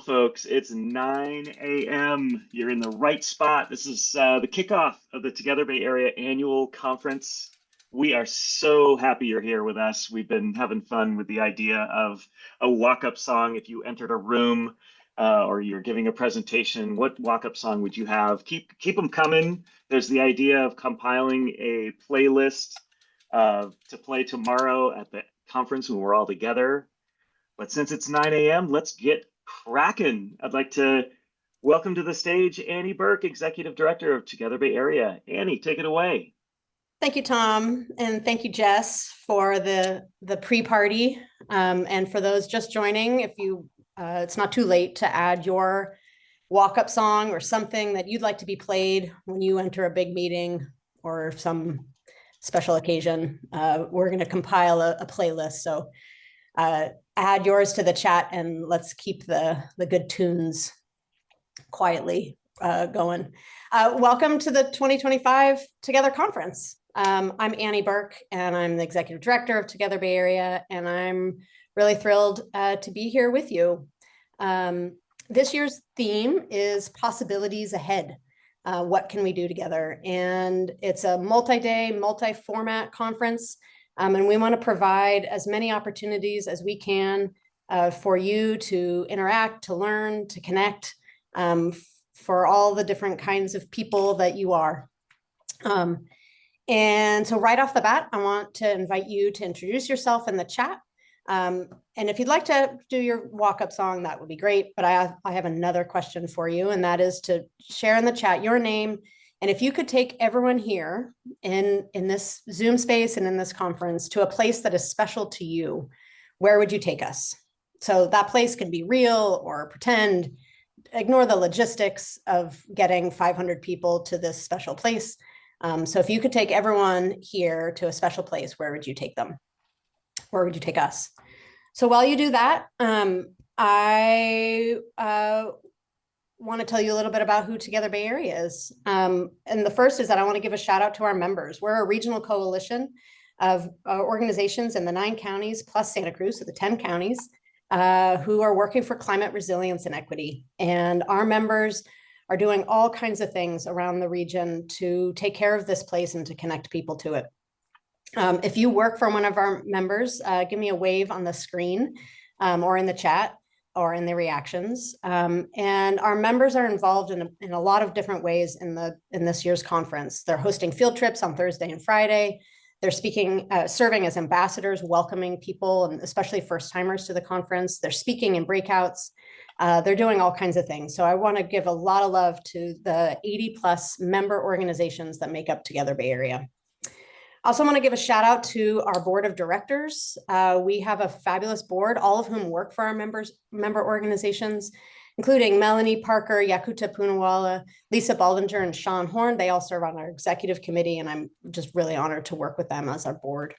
folks. It's 9 a.m. You're in the right spot. This is the kickoff of the Together Bay Area Annual Conference. We are so happy you're here with us. We've been having fun with the idea of a walk-up song. If you entered a room or you're giving a presentation, what walk-up song would you have? Keep them coming. There's the idea of compiling a playlist to play tomorrow at the conference when we're all together. But since it's 9 a.m., let's get cracking. I'd like to welcome to the stage Annie Burke, Executive Director of Together Bay Area. Annie, take it away. Thank you, Tom, and thank you, Jess, for the pre-party. And for those just joining, if you it's not too late to add your walk-up song or something that you'd like to be played when you enter a big meeting or some special occasion. We're going to compile a playlist, so add yours to the chat and let's keep the good tunes quietly going. Welcome to the 2025 Together Conference. I'm Annie Burke and I'm the Executive Director of Together Bay Area, and I'm really thrilled to be here with you. This year's theme is Possibilities Ahead. What can we do together? And it's a multi-day, multi-format conference. And we want to provide as many opportunities as we can for you to interact, to learn, to connect, for all the different kinds of people that you are. And so right off the bat, I want to invite you to introduce yourself in the chat. And if you'd like to do your walk-up song, that would be great. But I have another question for you, and that is to share in the chat your name. And if you could take everyone here in this Zoom space and in this conference to a place that is special to you, where would you take us? So that place can be real or pretend. Ignore the logistics of getting 500 people to this special place. So if you could take everyone here to a special place, where would you take them? Where would you take us? So while you do that, I want to tell you a little bit about who Together Bay Area is. And the first is that I want to give a shout out to our members. We're a regional coalition of organizations in the 9 counties plus Santa Cruz, so the 10 counties, who are working for climate resilience and equity. And our members are doing all kinds of things around the region to take care of this place and to connect people to it. If you work for one of our members, give me a wave on the screen or in the chat or in the reactions. And our members are involved in a lot of different ways in this year's conference. They're hosting field trips on Thursday and Friday. They're speaking, serving as ambassadors, welcoming people, and especially first-timers to the conference. They're speaking in breakouts. They're doing all kinds of things. So I want to give a lot of love to the 80+ member organizations that make up Together Bay Area. I also want to give a shout out to our board of directors. We have a fabulous board, all of whom work for our member organizations, including Melanie Parker, Yakuta Poonawala, Lisa Baldinger, and Sean Horn. They all serve on our executive committee, and I'm just really honored to work with them as our board.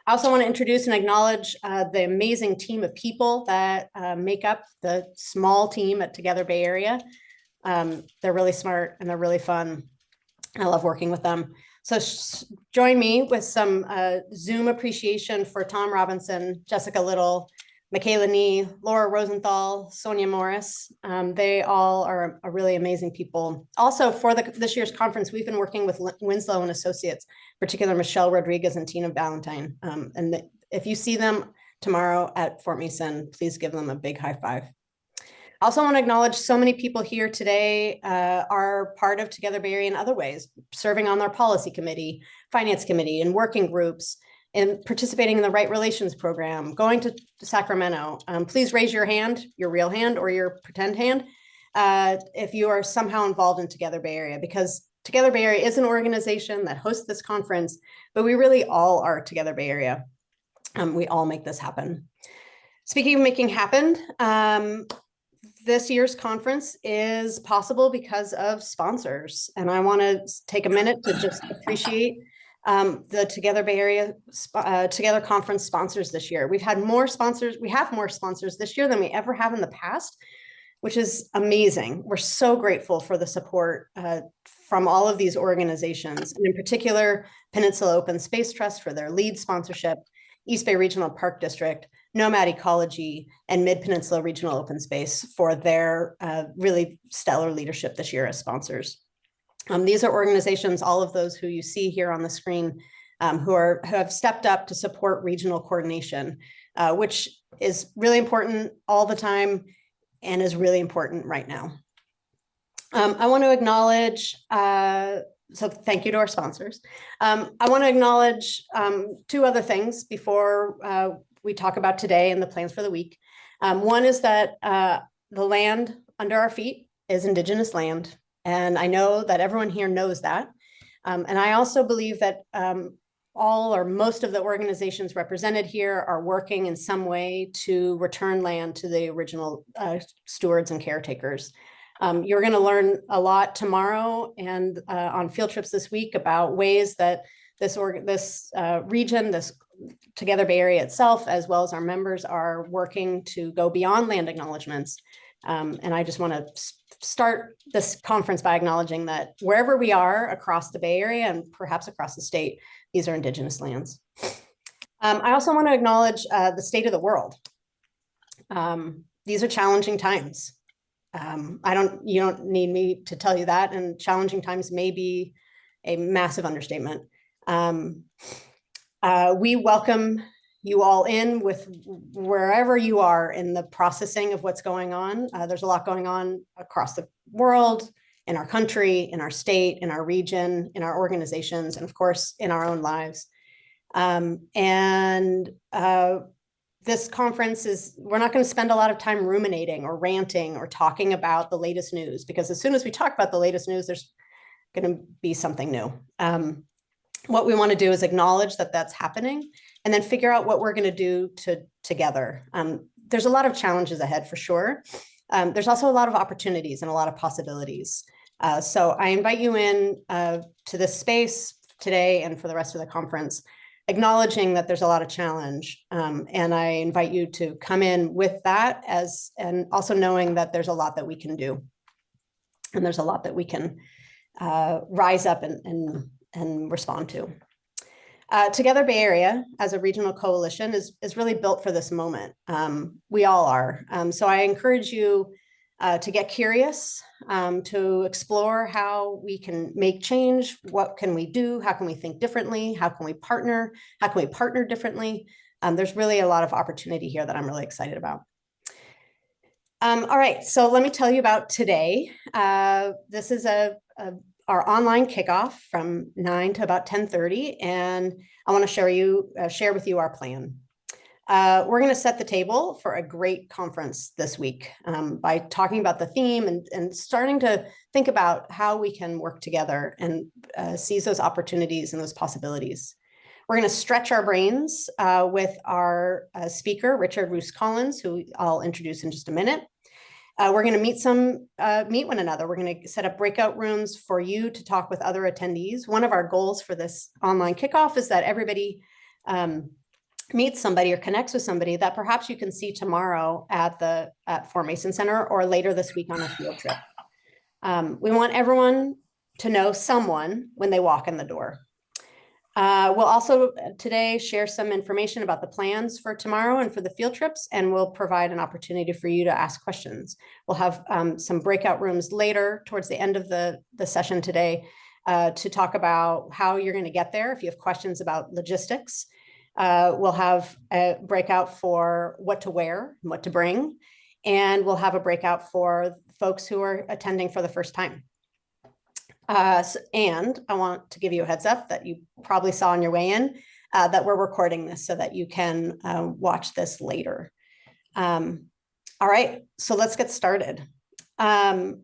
I also want to introduce and acknowledge the amazing team of people that make up the small team at Together Bay Area. They're really smart and they're really fun. I love working with them. So join me with some Zoom appreciation for Tom Robinson, Jessica Little, Michaela Nee, Laura Rosenthal, Sonia Morris. They all are really amazing people. Also, for this year's conference, we've been working with Winslow and Associates, particularly Michelle Rodriguez and Tina Valentine. And if you see them tomorrow at Fort Mason, please give them a big high five. I also want to acknowledge so many people here today are part of Together Bay Area in other ways, serving on their policy committee, finance committee, and working groups, and participating in the Right Relations program, going to Sacramento. Please raise your hand, your real hand or your pretend hand, if you are somehow involved in Together Bay Area, because Together Bay Area is an organization that hosts this conference, but we really all are Together Bay Area. We all make this happen. Speaking of making happen, this year's conference is possible because of sponsors. And I want to take a minute to just appreciate the Together Bay Area Together Conference sponsors this year. We have more sponsors this year than we ever have in the past, which is amazing. We're so grateful for the support from all of these organizations, and in particular, Peninsula Open Space Trust for their lead sponsorship, East Bay Regional Park District, nomad ecology, and Mid-Peninsula Regional Open Space for their really stellar leadership this year as sponsors. These are organizations, all of those who you see here on the screen, who have stepped up to support regional coordination, which is really important all the time and is really important right now. I want to acknowledge, so thank you to our sponsors. I want to acknowledge two other things before we talk about today and the plans for the week. One is that the land under our feet is Indigenous land. And I know that everyone here knows that. And I also believe that all or most of the organizations represented here are working in some way to return land to the original stewards and caretakers. You're going to learn a lot tomorrow and on field trips this week about ways that this region, this Together Bay Area itself, as well as our members, are working to go beyond land acknowledgements. And I just want to start this conference by acknowledging that wherever we are across the Bay Area and perhaps across the state, these are Indigenous lands. I also want to acknowledge the state of the world. These are challenging times. You don't need me to tell you that, and challenging times may be a massive understatement. We welcome you all in with wherever you are in the processing of what's going on. There's a lot going on across the world, in our country, in our state, in our region, in our organizations, and of course, in our own lives. This conference we're not going to spend a lot of time ruminating or ranting or talking about the latest news, because as soon as we talk about the latest news, there's going to be something new. What we want to do is acknowledge that that's happening and then figure out what we're going to do together. There's a lot of challenges ahead for sure. There's also a lot of opportunities and a lot of possibilities. So I invite you in to this space today and for the rest of the conference, acknowledging that there's a lot of challenge. And I invite you to come in with that and also knowing that there's a lot that we can do. And there's a lot that we can rise up and respond to. Together Bay Area as a regional coalition is really built for this moment. We all are. So I encourage you to get curious, to explore how we can make change. What can we do? How can we think differently? How can we partner? How can we partner differently? There's really a lot of opportunity here that I'm really excited about. All right, so let me tell you about today. This is our online kickoff from 9 to about 10:30, and I want to share with you our plan. We're going to set the table for a great conference this week by talking about the theme and starting to think about how we can work together and seize those opportunities and those possibilities. We're going to stretch our brains with our speaker, Richard Roos-Collins, who I'll introduce in just a minute. We're going to meet one another. We're going to set up breakout rooms for you to talk with other attendees. One of our goals for this online kickoff is that everybody meets somebody or connects with somebody that perhaps you can see tomorrow at Fort Mason Center or later this week on a field trip. We want everyone to know someone when they walk in the door. We'll also today share some information about the plans for tomorrow and for the field trips, and we'll provide an opportunity for you to ask questions. We'll have some breakout rooms later towards the end of the session today to talk about how you're going to get there if you have questions about logistics. We'll have a breakout for what to wear, what to bring, and we'll have a breakout for folks who are attending for the first time. And I want to give you a heads up that you probably saw on your way in that we're recording this so that you can watch this later. All right, so let's get started. For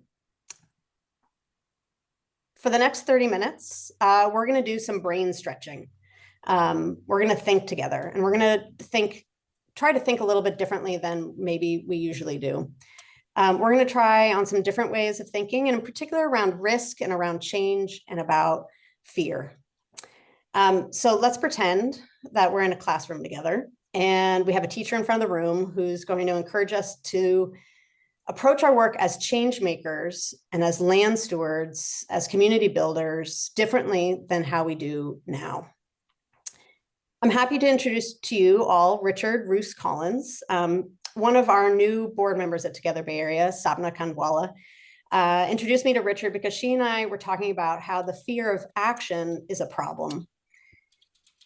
the next 30 minutes, we're going to do some brain stretching. We're going to think together, and we're going to try to think a little bit differently than maybe we usually do. We're going to try on some different ways of thinking, and in particular around risk and around change and about fear. So let's pretend that we're in a classroom together and we have a teacher in front of the room who's going to encourage us to approach our work as change makers and as land stewards, as community builders differently than how we do now. I'm happy to introduce to you all Richard Roos-Collins, one of our new board members at Together Bay Area, Sabna Kandwala. Introduced me to Richard because she and I were talking about how the fear of action is a problem.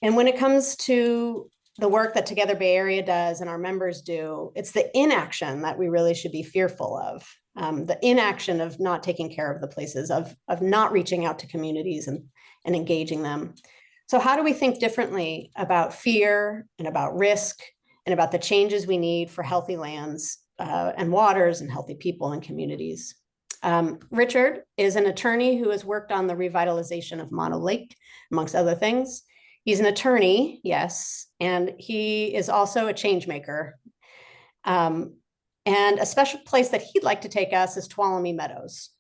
And when it comes to the work that Together Bay Area does and our members do, it's the inaction that we really should be fearful of. The inaction of not taking care of the places, of not reaching out to communities and engaging them. So how do we think differently about fear and about risk and about the changes we need for healthy lands and waters and healthy people and communities? Richard is an attorney who has worked on the revitalization of Mono Lake, amongst other things. He's an attorney, yes, and he is also a change maker. And a special place that he'd like to take us is Tuolumne Meadows.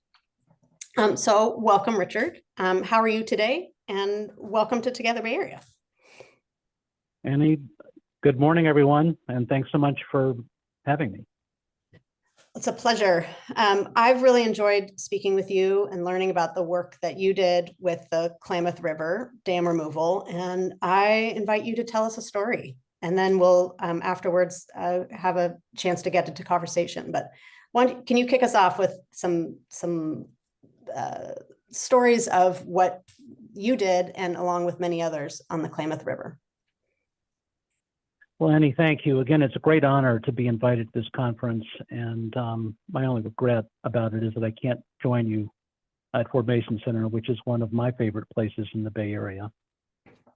So welcome, Richard. How are you today? And welcome to Together Bay Area. Annie, good morning, everyone, and thanks so much for having me. It's a pleasure. I've really enjoyed speaking with you and learning about the work that you did with the Klamath River dam removal. And I invite you to tell us a story. And then we'll afterwards have a chance to get into conversation. But can you kick us off with some stories of what you did and along with many others on the Klamath River? Well, Annie, thank you. Again, it's a great honor to be invited to this conference, and my only regret about it is that I can't join you at Ford Mason Center, which is one of my favorite places in the Bay Area.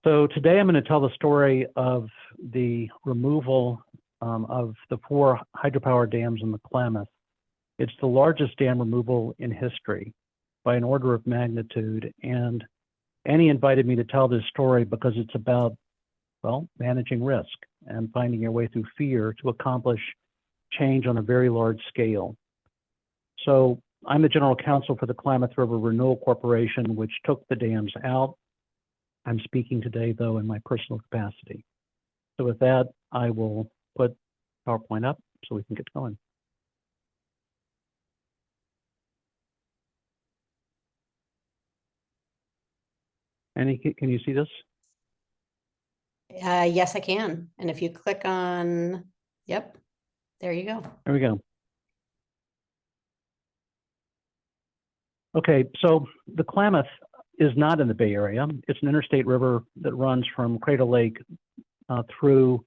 So today I'm going to tell the story of the removal of the 4 hydropower dams in the Klamath. It's the largest dam removal in history by an order of magnitude, and Annie invited me to tell this story because it's about, well, managing risk and finding your way through fear to accomplish change on a very large scale. So I'm the general counsel for the Klamath River Renewal Corporation, which took the dams out. I'm speaking today, though, in my personal capacity. So with that, I will put PowerPoint up so we can get going. Annie, can you see this? Yes, I can. And if you click on, yep, there you go. There we go. Okay, so the Klamath is not in the Bay Area. It's an interstate river that runs from Cradle Lake through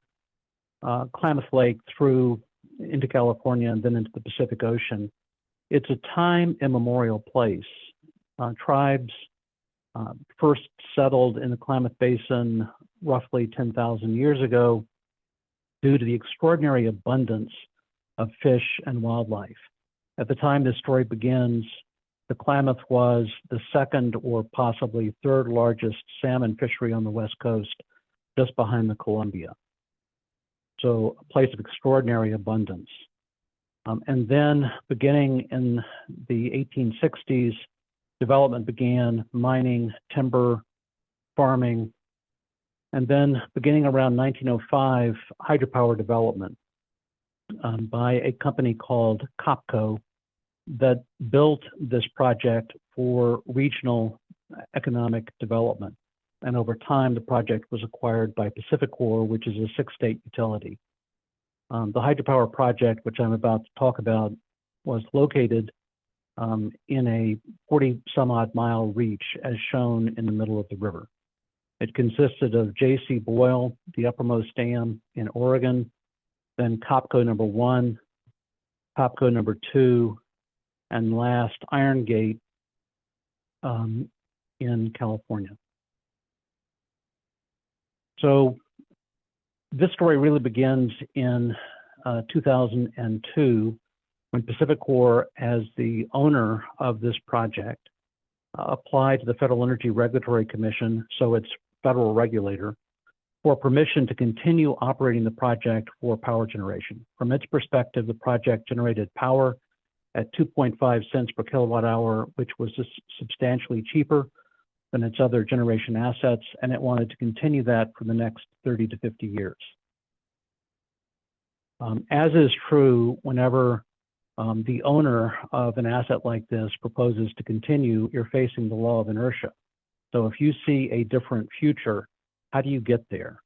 Klamath Lake through into California and then into the Pacific Ocean. It's a time immemorial place. Tribes first settled in the Klamath Basin roughly 10,000 years ago due to the extraordinary abundance of fish and wildlife. At the time this story begins, the Klamath was the 2nd or possibly 3rd largest salmon fishery on the West Coast, just behind the Columbia. So a place of extraordinary abundance. And then beginning in the 1860s, development began, mining, timber, farming, and then beginning around 1905, hydropower development by a company called COPCO that built this project for regional economic development. And over time, the project was acquired by Pacificorp, which is a 6-state utility. The hydropower project, which I'm about to talk about, was located in a 40-some-odd mile reach, as shown in the middle of the river. It consisted of J.C. Boyle, the uppermost dam in Oregon, then COPCO number 1, COPCO number 2, and last Iron Gate in California. So this story really begins in 2002 when Pacificorp, as the owner of this project, applied to the Federal Energy Regulatory Commission, so its federal regulator, for permission to continue operating the project for power generation. From its perspective, the project generated power at 2.5 cents per kilowatt hour, which was just substantially cheaper than its other generation assets, and it wanted to continue that for the next 30 to 50 years. As is true whenever the owner of an asset like this proposes to continue, you're facing the law of inertia. So if you see a different future, how do you get there?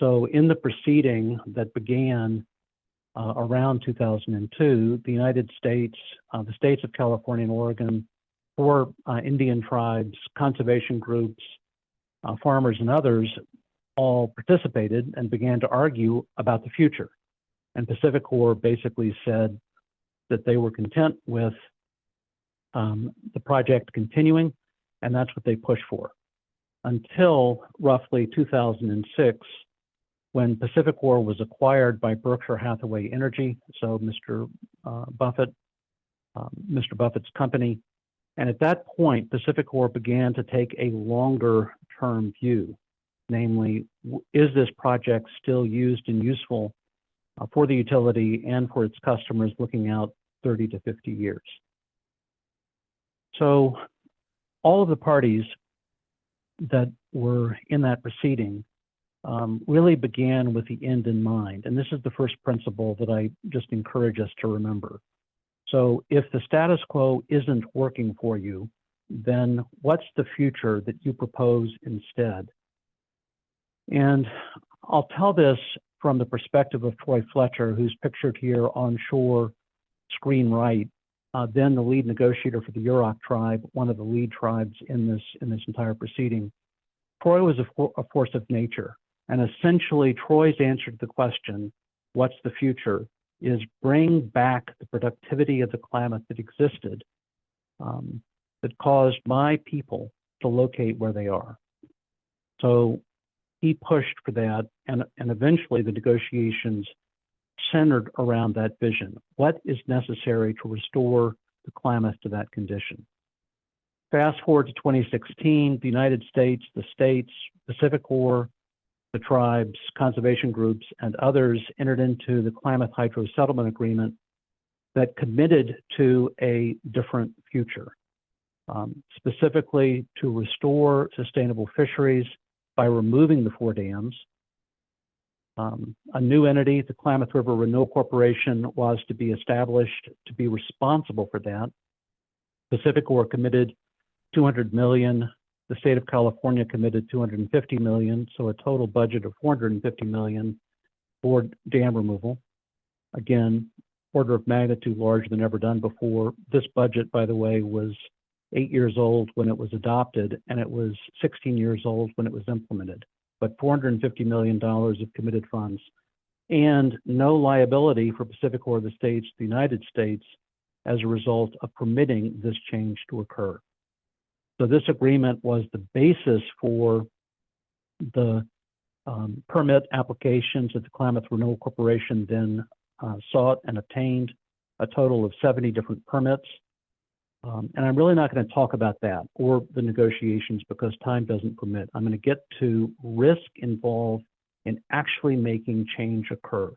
So in the proceeding that began around 2002, the United States, the states of California and Oregon, 4 Indian tribes, conservation groups, farmers, and others all participated and began to argue about the future. And PacifiCorp basically said that they were content with the project continuing, and that's what they pushed for. Until roughly 2006, when PacifiCorp was acquired by Berkshire Hathaway Energy, so Mr. Buffett's company. And at that point, PacifiCorp began to take a longer term view, namely, is this project still used and useful for the utility and for its customers looking out 30 to 50 years? So all of the parties that were in that proceeding really began with the end in mind. And this is the first principle that I just encourage us to remember. So if the status quo isn't working for you, then what's the future that you propose instead? And I'll tell this from the perspective of Troy Fletcher, who's pictured here on shore, screen right, then the lead negotiator for the Yurok tribe, one of the lead tribes in this entire proceeding. Troy was a force of nature. And essentially, Troy's answer to the question, what's the future, is bring back the productivity of the Klamath that existed, that caused my people to locate where they are. So he pushed for that, and eventually the negotiations centered around that vision. What is necessary to restore the Klamath to that condition? Fast forward to 2016, the United States, the states, PacifiCorp, the tribes, conservation groups, and others entered into the Klamath Hydro Settlement Agreement that committed to a different future, specifically to restore sustainable fisheries by removing the 4 dams. A new entity, the Klamath River Renewal Corporation, was to be established to be responsible for that. PacifiCorp committed $200 million. The state of California committed $250 million, so a total budget of $450 million for dam removal. Again, order of magnitude larger than ever done before. This budget, by the way, was 8 years old when it was adopted, and it was 16 years old when it was implemented. But $450 million of committed funds, and no liability for PacifiCorp, the states, the United States, as a result of permitting this change to occur. So this agreement was the basis for the permit applications that the Klamath Renewal Corporation then sought and obtained, a total of 70 different permits. And I'm really not going to talk about that or the negotiations because time doesn't permit. I'm going to get to risk involved in actually making change occur.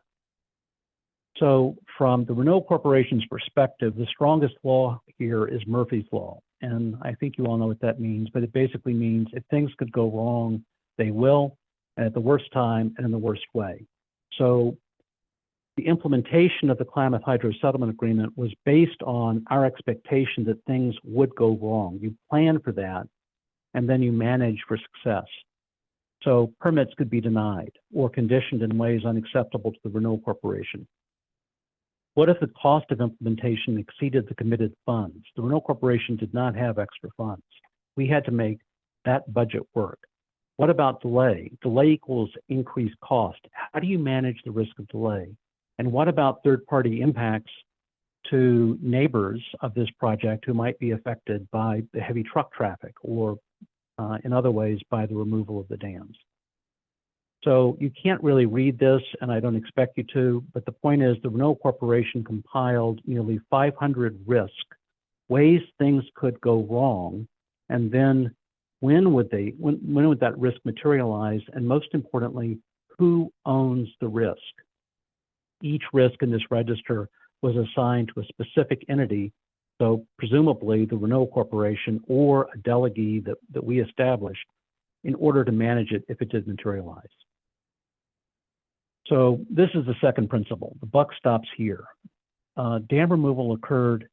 So from the Renewal Corporation's perspective, the strongest law here is Murphy's Law. And I think you all know what that means, but it basically means if things could go wrong, they will, and at the worst time and in the worst way. So the implementation of the Klamath Hydro Settlement Agreement was based on our expectation that things would go wrong. You plan for that, and then you manage for success. So permits could be denied or conditioned in ways unacceptable to the Renewal Corporation. What if the cost of implementation exceeded the committed funds? The Renewal Corporation did not have extra funds. We had to make that budget work. What about delay? Delay equals increased cost. How do you manage the risk of delay? And what about third-party impacts to neighbors of this project who might be affected by the heavy truck traffic or in other ways by the removal of the dams? So you can't really read this, and I don't expect you to, but the point is the Renewal Corporation compiled nearly 500 risks, ways things could go wrong, and then when would that risk materialize, and most importantly, who owns the risk? Each risk in this register was assigned to a specific entity, so presumably the Renewal Corporation or a delegee that we established in order to manage it if it did materialize. So this is the second principle. The buck stops here. Dam removal occurred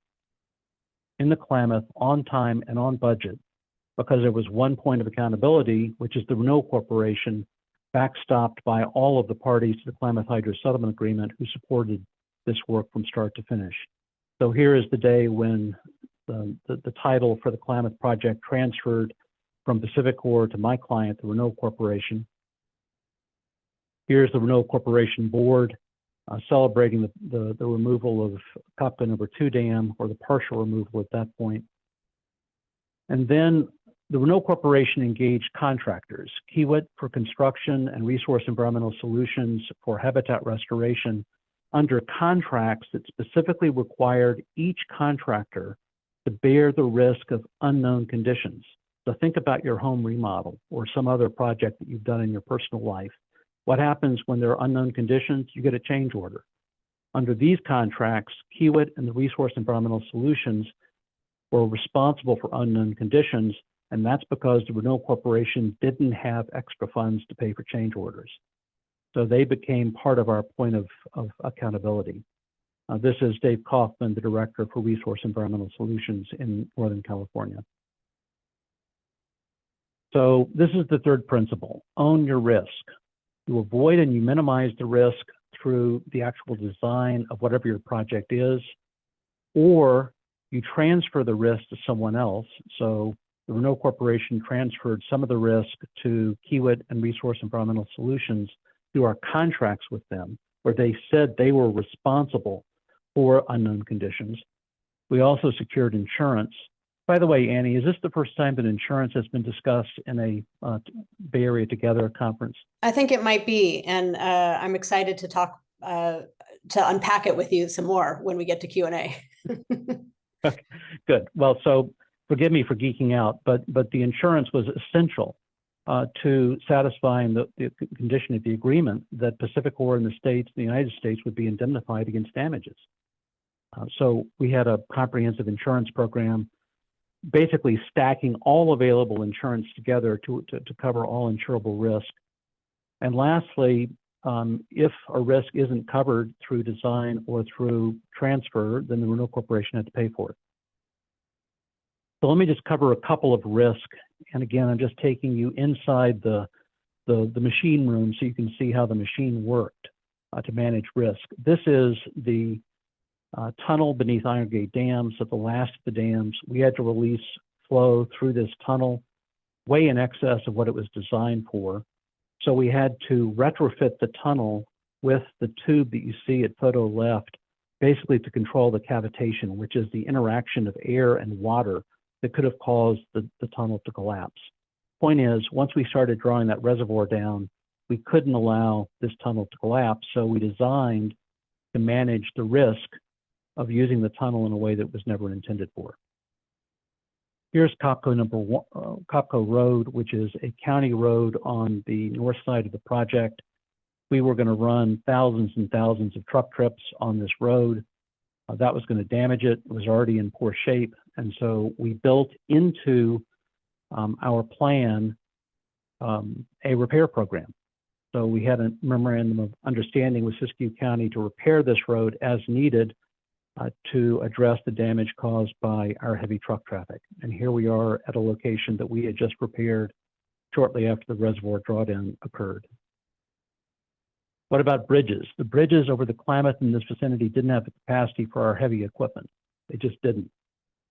in the Klamath on time and on budget because there was one point of accountability, which is the Renewal Corporation, backstopped by all of the parties to the Klamath Hydro Settlement Agreement who supported this work from start to finish. So here is the day when the title for the Klamath project transferred from PacifiCorp to my client, the Renewal Corporation. Here's the Renewal Corporation board celebrating the removal of Kopko number 2 dam, or the partial removal at that point. And then the Renewal Corporation engaged contractors, Kiewit for construction and Resource Environmental Solutions for habitat restoration, under contracts that specifically required each contractor to bear the risk of unknown conditions. So think about your home remodel or some other project that you've done in your personal life. What happens when there are unknown conditions? You get a change order. Under these contracts, Kiewit and the Resource Environmental Solutions were responsible for unknown conditions, and that's because the Renewal Corporation didn't have extra funds to pay for change orders. So they became part of our point of accountability. This is Dave Kaufman, the Director for Resource Environmental Solutions in Northern California. So this is the third principle: own your risk. You avoid and you minimize the risk through the actual design of whatever your project is, or you transfer the risk to someone else. So the Renewal Corporation transferred some of the risk to Kiewit and Resource Environmental Solutions through our contracts with them, where they said they were responsible for unknown conditions. We also secured insurance. By the way, Annie, is this the first time that insurance has been discussed in a Bay Area Together conference? I think it might be, and I'm excited to talk, to unpack it with you some more when we get to Q&A. Okay, good. Well, so forgive me for geeking out, but the insurance was essential to satisfying the condition of the agreement that PacifiCorp and the United States would be indemnified against damages. So we had a comprehensive insurance program, basically stacking all available insurance together to cover all insurable risk. And lastly, if a risk isn't covered through design or through transfer, then the Renewal Corporation had to pay for it. So let me just cover a couple of risks. And again, I'm just taking you inside the machine room so you can see how the machine worked to manage risk. This is the tunnel beneath Iron Gate Dam. So the last of the dams, we had to release flow through this tunnel way in excess of what it was designed for. So we had to retrofit the tunnel with the tube that you see at photo left, basically to control the cavitation, which is the interaction of air and water that could have caused the tunnel to collapse. Point is, once we started drawing that reservoir down, we couldn't allow this tunnel to collapse. So we designed to manage the risk of using the tunnel in a way that was never intended for. Here's Kopko number 1, Kopko Road, which is a county road on the north side of the project. We were going to run thousands and thousands of truck trips on this road. That was going to damage it. It was already in poor shape. And so we built into our plan a repair program. So we had a memorandum of understanding with Siskiyou County to repair this road as needed to address the damage caused by our heavy truck traffic. And here we are at a location that we had just repaired shortly after the reservoir drawdown occurred. What about bridges? The bridges over the Klamath in this vicinity didn't have the capacity for our heavy equipment. They just didn't.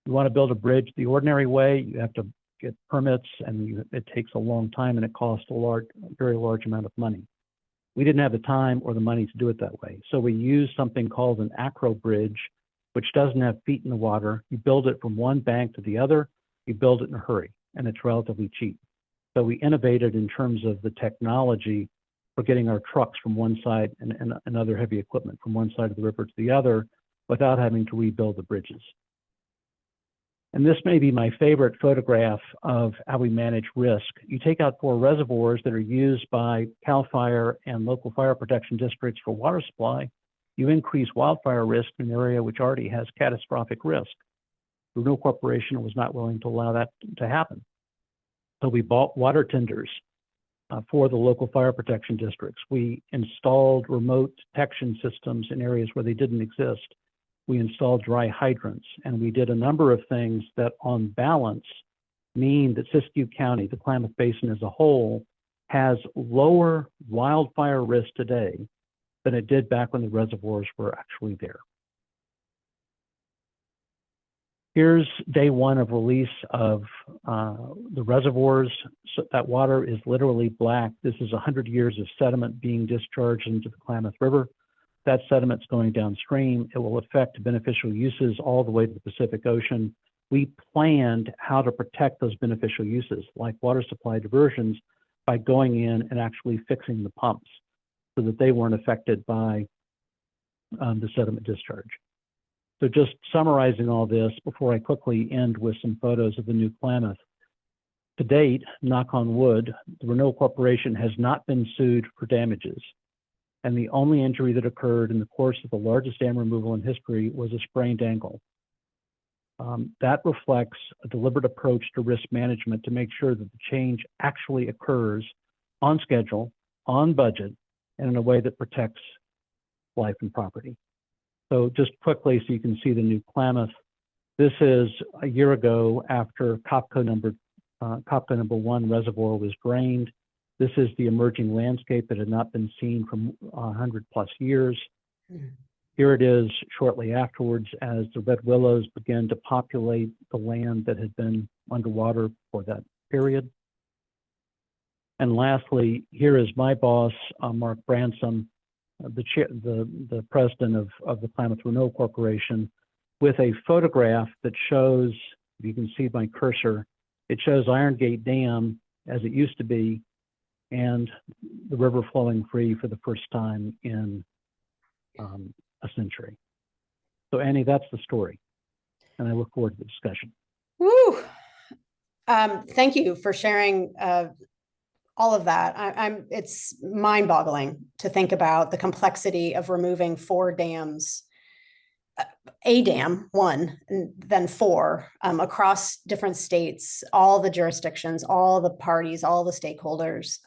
You want to build a bridge the ordinary way, you have to get permits, and it takes a long time, and it costs a very large amount of money. We didn't have the time or the money to do it that way. So we used something called an acro bridge, which doesn't have feet in the water. You build it from one bank to the other, you build it in a hurry, and it's relatively cheap. So we innovated in terms of the technology for getting our trucks from one side and other heavy equipment from one side of the river to the other without having to rebuild the bridges. And this may be my favorite photograph of how we manage risk. You take out 4 reservoirs that are used by CAL FIRE and local fire protection districts for water supply. You increase wildfire risk in an area which already has catastrophic risk. The Renewal Corporation was not willing to allow that to happen. So we bought water tenders for the local fire protection districts. We installed remote detection systems in areas where they didn't exist. We installed dry hydrants, and we did a number of things that on balance mean that Siskiyou County, the Klamath Basin as a whole, has lower wildfire risk today than it did back when the reservoirs were actually there. Here's day one of release of the reservoirs. So that water is literally black. This is 100 years of sediment being discharged into the Klamath River. That sediment's going downstream. It will affect beneficial uses all the way to the Pacific Ocean. We planned how to protect those beneficial uses, like water supply diversions, by going in and actually fixing the pumps so that they weren't affected by the sediment discharge. So just summarizing all this before I quickly end with some photos of the new Klamath. To date, knock on wood, the Renewal Corporation has not been sued for damages. And the only injury that occurred in the course of the largest dam removal in history was a sprained ankle. That reflects a deliberate approach to risk management to make sure that the change actually occurs on schedule, on budget, and in a way that protects life and property. So just quickly, so you can see the new Klamath. This is a year ago after Kopko number 1 reservoir was drained. This is the emerging landscape that had not been seen for 100+ years. Here it is shortly afterwards as the red willows began to populate the land that had been underwater for that period. And lastly, here is my boss, Mark Bransom, the president of the Klamath Renewal Corporation, with a photograph that shows, if you can see my cursor, it shows Iron Gate Dam as it used to be, and the river flowing free for the first time in a century. So Annie, that's the story. And I look forward to the discussion. Woo! Thank you for sharing all of that. It's mind-boggling to think about the complexity of removing 4 dams, a dam, 1, and then 4, across different states, all the jurisdictions, all the parties, all the stakeholders.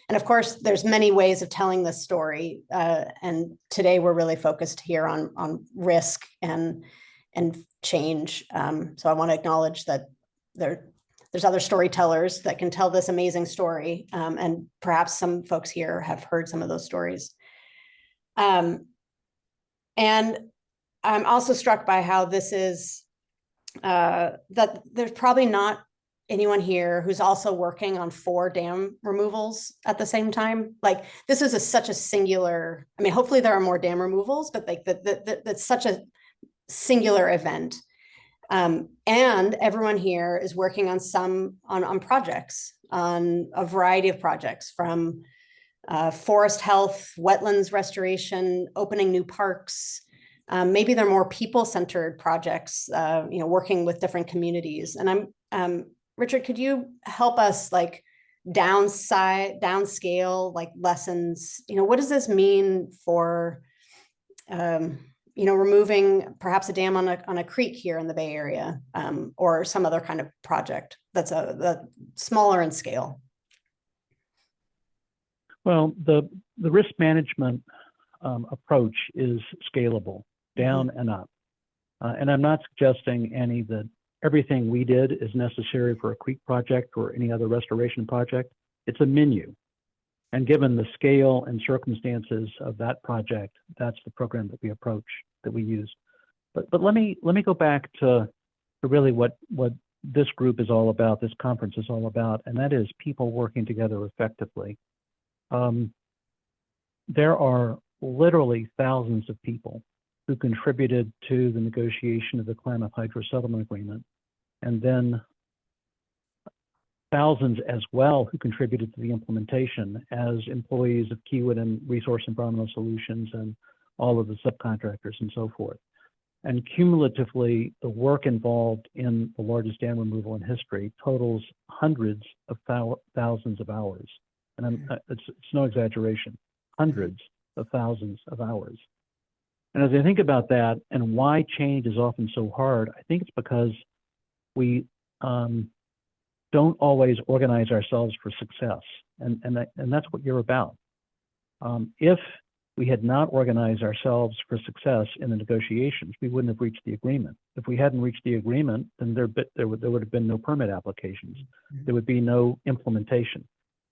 And of course, there's many ways of telling this story. And today we're really focused here on risk and change. So I want to acknowledge that there's other storytellers that can tell this amazing story. And perhaps some folks here have heard some of those stories. And I'm also struck by how this is, that there's probably not anyone here who's also working on 4 dam removals at the same time. Like this is such a singular, I mean, hopefully there are more dam removals, but like that's such a singular event. And everyone here is working on projects, on a variety of projects, from forest health, wetlands restoration, opening new parks. Maybe they're more people-centered projects, working with different communities. And Richard, could you help us like downscale like lessons? What does this mean for removing perhaps a dam on a creek here in the Bay Area, or some other kind of project that's smaller in scale? Well, the risk management approach is scalable, down and up. And I'm not suggesting, Annie, that everything we did is necessary for a creek project or any other restoration project. It's a menu. And given the scale and circumstances of that project, that's the program that we use. But let me go back to really what this group is all about, this conference is all about, and that is people working together effectively. There are literally thousands of people who contributed to the negotiation of the Klamath Hydro Settlement Agreement, and then thousands as well who contributed to the implementation as employees of Kiewit and Resource Environmental Solutions and all of the subcontractors and so forth. And cumulatively, the work involved in the largest dam removal in history totals hundreds of thousands of hours. And it's no exaggeration, hundreds of thousands of hours. And as I think about that and why change is often so hard, I think it's because we don't always organize ourselves for success. And that's what you're about. If we had not organized ourselves for success in the negotiations, we wouldn't have reached the agreement. If we hadn't reached the agreement, then there would have been no permit applications. There would be no implementation.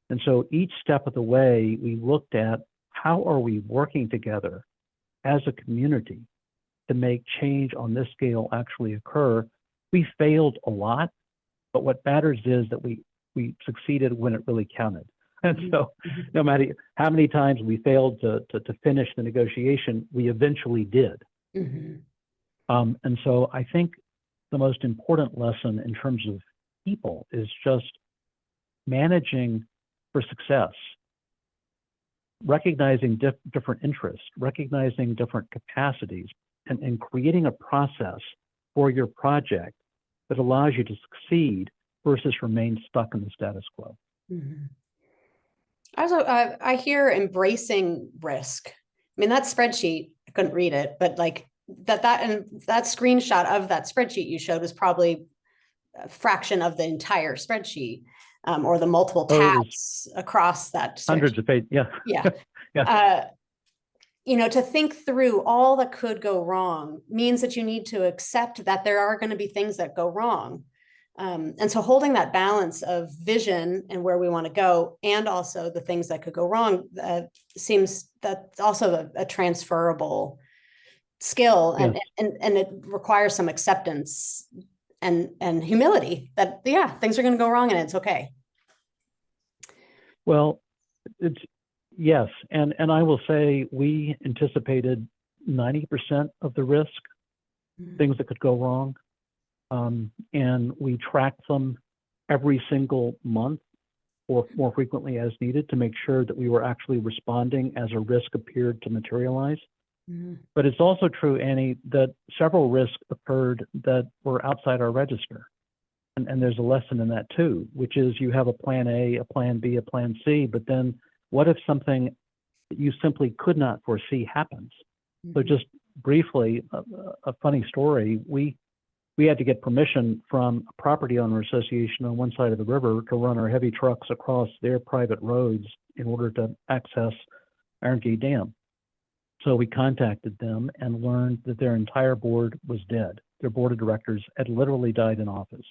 And so each step of the way, we looked at how are we working together as a community to make change on this scale actually occur. We failed a lot, but what matters is that we succeeded when it really counted. And so no matter how many times we failed to finish the negotiation, we eventually did. And so I think the most important lesson in terms of people is just managing for success, recognizing different interests, recognizing different capacities, and creating a process for your project that allows you to succeed versus remain stuck in the status quo. Also, I hear embracing risk. I mean, that spreadsheet, I couldn't read it, but like that screenshot of that spreadsheet you showed was probably a fraction of the entire spreadsheet, or the multiple tabs across that spreadsheet. Hundreds of pages, yeah. Yeah. Yeah. You know, to think through all that could go wrong means that you need to accept that there are going to be things that go wrong. And so holding that balance of vision and where we want to go, and also the things that could go wrong, seems that's also a transferable skill, and it requires some acceptance and humility that, yeah, things are going to go wrong and it's okay. Well, it's yes. And I will say we anticipated 90% of the risk, things that could go wrong. And we track them every single month or more frequently as needed to make sure that we were actually responding as a risk appeared to materialize. But it's also true, Annie, that several risks occurred that were outside our register. And there's a lesson in that too, which is you have a plan A, a plan B, a plan C, but then what if something that you simply could not foresee happens? So just briefly, a funny story, we had to get permission from a property owner association on one side of the river to run our heavy trucks across their private roads in order to access Iron Gate Dam. So we contacted them and learned that their entire board was dead. Their board of directors had literally died in office.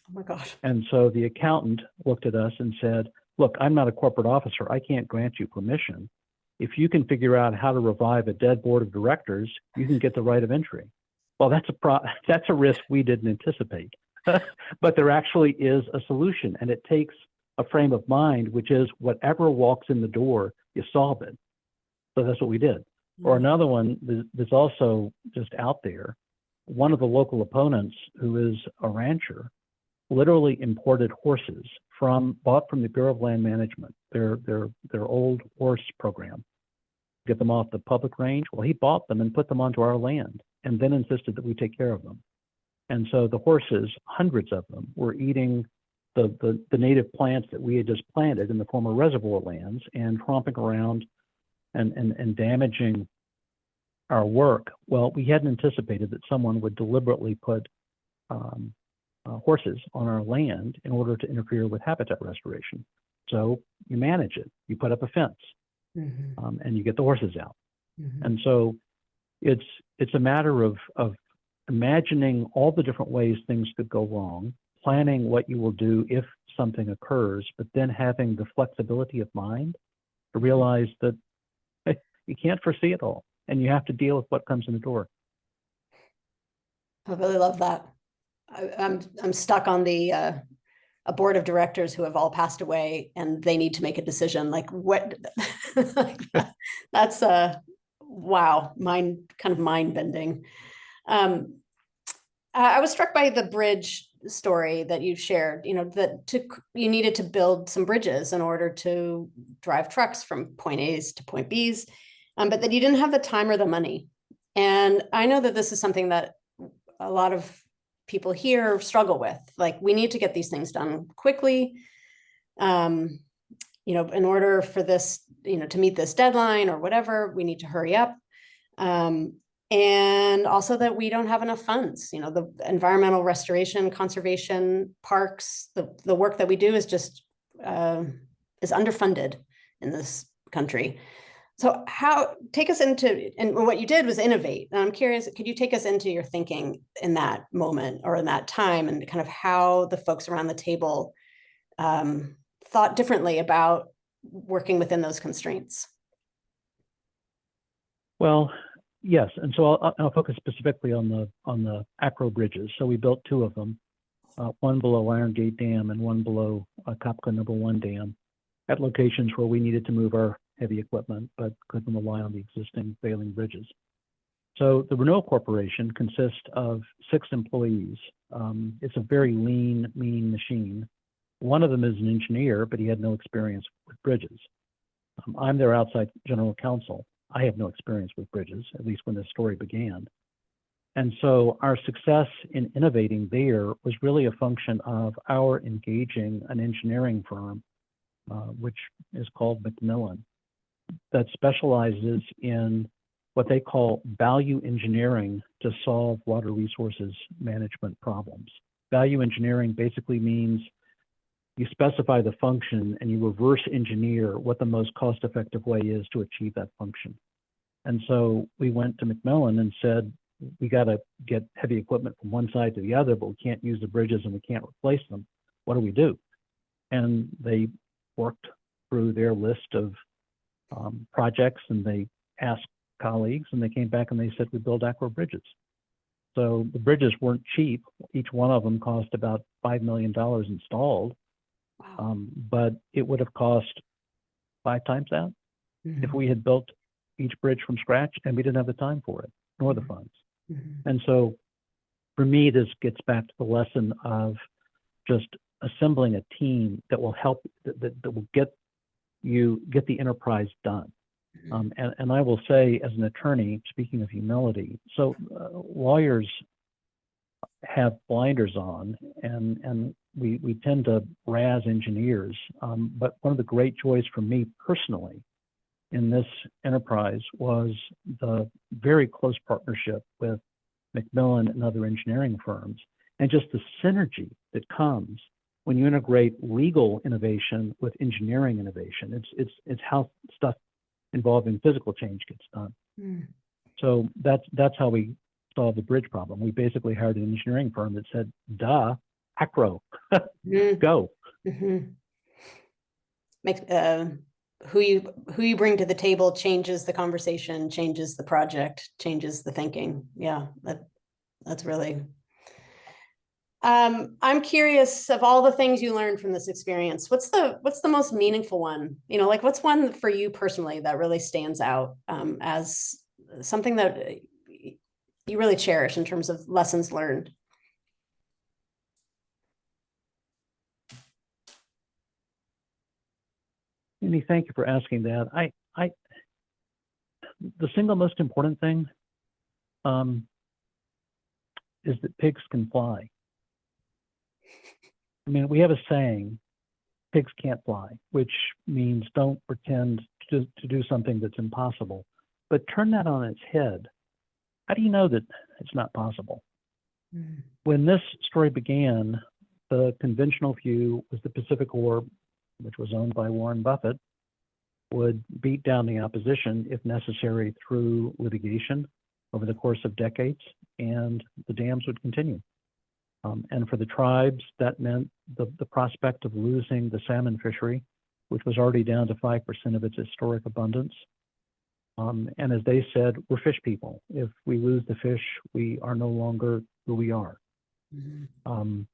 Oh my God. And so the accountant looked at us and said, look, I'm not a corporate officer. I can't grant you permission. If you can figure out how to revive a dead board of directors, you can get the right of entry. Well, that's a risk we didn't anticipate, but there actually is a solution, and it takes a frame of mind, which is whatever walks in the door, you solve it. So that's what we did. Or another one that's also just out there, one of the local opponents, who is a rancher, literally imported horses bought from the Bureau of Land Management, their old horse program, get them off the public range. Well, he bought them and put them onto our land, and then insisted that we take care of them. And so the horses, hundreds of them, were eating the native plants that we had just planted in the former reservoir lands and tromping around and damaging our work. Well, we hadn't anticipated that someone would deliberately put horses on our land in order to interfere with habitat restoration. So you manage it. You put up a fence, and you get the horses out. And so it's a matter of imagining all the different ways things could go wrong, planning what you will do if something occurs, but then having the flexibility of mind to realize that you can't foresee it all, and you have to deal with what comes in the door. I really love that. I'm stuck on a board of directors who have all passed away, and they need to make a decision. Like what? That's wow, kind of mind bending. I was struck by the bridge story that you shared. You know, you needed to build some bridges in order to drive trucks from point A's to point B's, but that you didn't have the time or the money. And I know that this is something that a lot of people here struggle with. Like, we need to get these things done quickly. You know, in order for this, you know, to meet this deadline or whatever, we need to hurry up. And also that we don't have enough funds. You know, the environmental restoration, conservation, parks, the work that we do is just is underfunded in this country. So take us into, and what you did was innovate. And I'm curious, could you take us into your thinking in that moment or in that time, and kind of how the folks around the table thought differently about working within those constraints? Well, yes, and so I'll focus specifically on the acro bridges. So we built two of them, one below Iron Gate Dam and one below Kopka #1 Dam, at locations where we needed to move our heavy equipment, but couldn't rely on the existing failing bridges. So the Renewal Corporation consists of 6 employees. It's a very lean, mean machine. One of them is an engineer, but he had no experience with bridges. I'm their outside general counsel. I have no experience with bridges, at least when this story began. And so our success in innovating there was really a function of our engaging an engineering firm, which is called Macmillan, that specializes in what they call value engineering to solve water resources management problems. Value engineering basically means you specify the function and you reverse engineer what the most cost-effective way is to achieve that function. And so we went to Macmillan and said, we got to get heavy equipment from one side to the other, but we can't use the bridges and we can't replace them. What do we do? And they worked through their list of projects, and they asked colleagues, and they came back and they said, we build acro bridges. So the bridges weren't cheap. Each one of them cost about $5 million installed. Wow. But it would have cost 5 times that if we had built each bridge from scratch, and we didn't have the time for it, nor the funds. And so for me, this gets back to the lesson of just assembling a team that will help, that will get the enterprise done. And I will say, as an attorney, speaking of humility, so lawyers have blinders on, and we tend to razz engineers. But one of the great joys for me personally in this enterprise was the very close partnership with Macmillan and other engineering firms, and just the synergy that comes when you integrate legal innovation with engineering innovation. It's how stuff involving physical change gets done. So that's how we solved the bridge problem. We basically hired an engineering firm that said, duh, acro, go. Makes who you bring to the table changes the conversation, changes the project, changes the thinking. Yeah, that's really. I'm curious, of all the things you learned from this experience, what's the most meaningful one? You know, like what's one for you personally that really stands out as something that you really cherish in terms of lessons learned? Amy, thank you for asking that. The single most important thing is that pigs can fly. I mean, we have a saying, pigs can't fly, which means don't pretend to do something that's impossible, but turn that on its head. How do you know that it's not possible? When this story began, the conventional view was the Pacific Orb, which was owned by Warren Buffett, would beat down the opposition if necessary through litigation over the course of decades, and the dams would continue. And for the tribes, that meant the prospect of losing the salmon fishery, which was already down to 5% of its historic abundance. And as they said, we're fish people. If we lose the fish, we are no longer who we are. The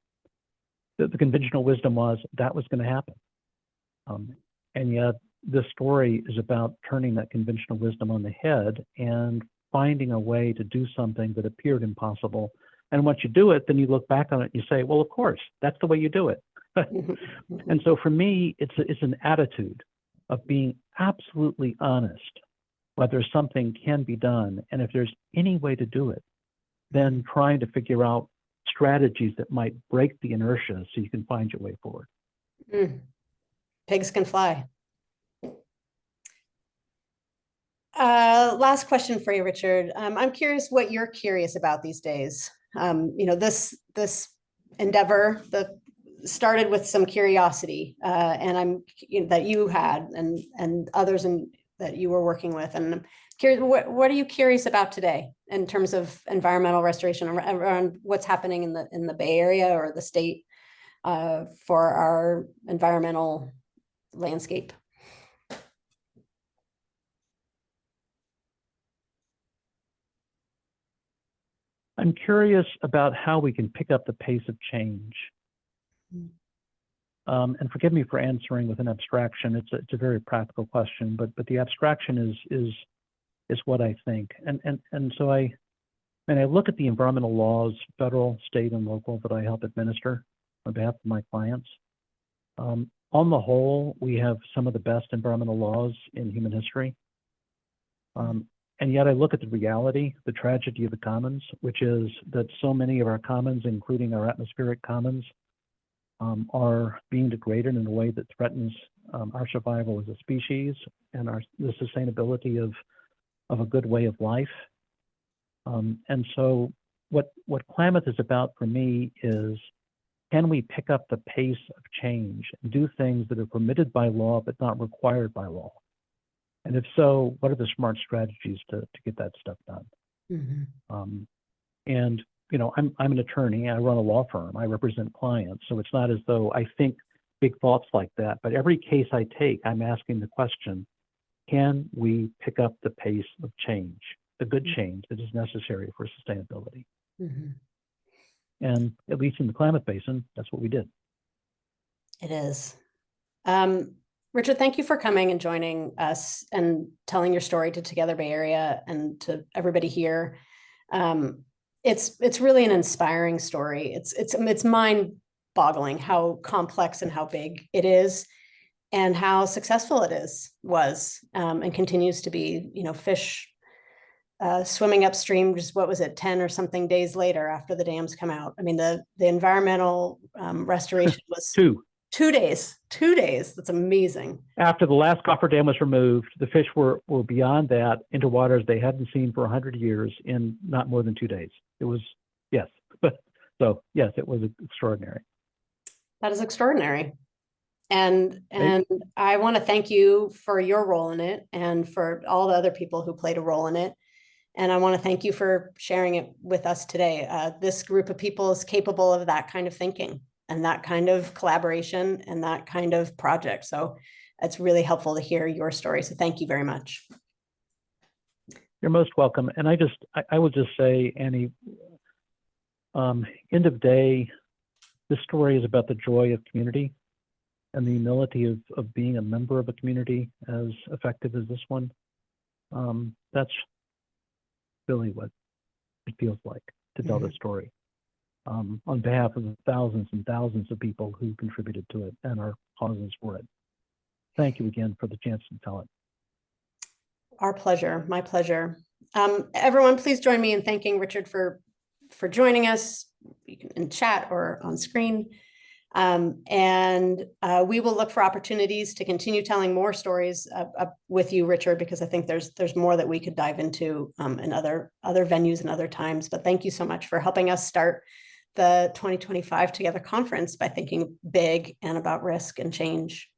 conventional wisdom was that was going to happen. And yet this story is about turning that conventional wisdom on the head and finding a way to do something that appeared impossible. And once you do it, then you look back on it and you say, well, of course, that's the way you do it. And so for me, it's an attitude of being absolutely honest whether something can be done. And if there's any way to do it, then trying to figure out strategies that might break the inertia so you can find your way forward. Pigs can fly. Last question for you, Richard. I'm curious what you're curious about these days. You know, this endeavor that started with some curiosity, and that you had and others that you were working with. And I'm curious, what are you curious about today in terms of environmental restoration around what's happening in the Bay Area or the state for our environmental landscape. I'm curious about how we can pick up the pace of change. And forgive me for answering with an abstraction. It's a very practical question, but the abstraction is what I think. And so when I look at the environmental laws, federal, state, and local, that I help administer on behalf of my clients, on the whole, we have some of the best environmental laws in human history. And yet I look at the reality, the tragedy of the commons, which is that so many of our commons, including our atmospheric commons, are being degraded in a way that threatens our survival as a species and the sustainability of a good way of life. And so what Klamath is about for me is, can we pick up the pace of change and do things that are permitted by law but not required by law? And if so, what are the smart strategies to get that stuff done? Mm-hmm. And you know, I'm an attorney. I run a law firm. I represent clients. So it's not as though I think big thoughts like that. But every case I take, I'm asking the question: can we pick up the pace of change, the good change that is necessary for sustainability? Mm-hmm. And at least in the Klamath Basin, that's what we did. It is. Richard, thank you for coming and joining us and telling your story to Together Bay Area and to everybody here. It's really an inspiring story. It's mind-boggling how complex and how big it is, and how successful it was and continues to be. You know, fish swimming upstream, just what was it, 10 or something days later after the dams come out. I mean, the environmental restoration was 2 days. 2 days. That's amazing. After the last coffer dam was removed, the fish were beyond that into waters they hadn't seen for 100 years in not more than 2 days. It was, yes. So yes, it was extraordinary. That is extraordinary. And I want to thank you for your role in it and for all the other people who played a role in it. And I want to thank you for sharing it with us today. This group of people is capable of that kind of thinking and that kind of collaboration and that kind of project. So it's really helpful to hear your story. So thank you very much. You're most welcome. And I would just say, Annie, end of day, this story is about the joy of community and the humility of being a member of a community as effective as this one. That's really what it feels like to tell this story. On behalf of the thousands and thousands of people who contributed to it and are causes for it. Thank you again for the chance to tell it. Our pleasure, my pleasure. Everyone, please join me in thanking Richard for joining us. You can in chat or on screen. And we will look for opportunities to continue telling more stories with you, Richard, because I think there's more that we could dive into in other venues and other times. But thank you so much for helping us start the 2025 Together Conference by thinking big and about risk and change.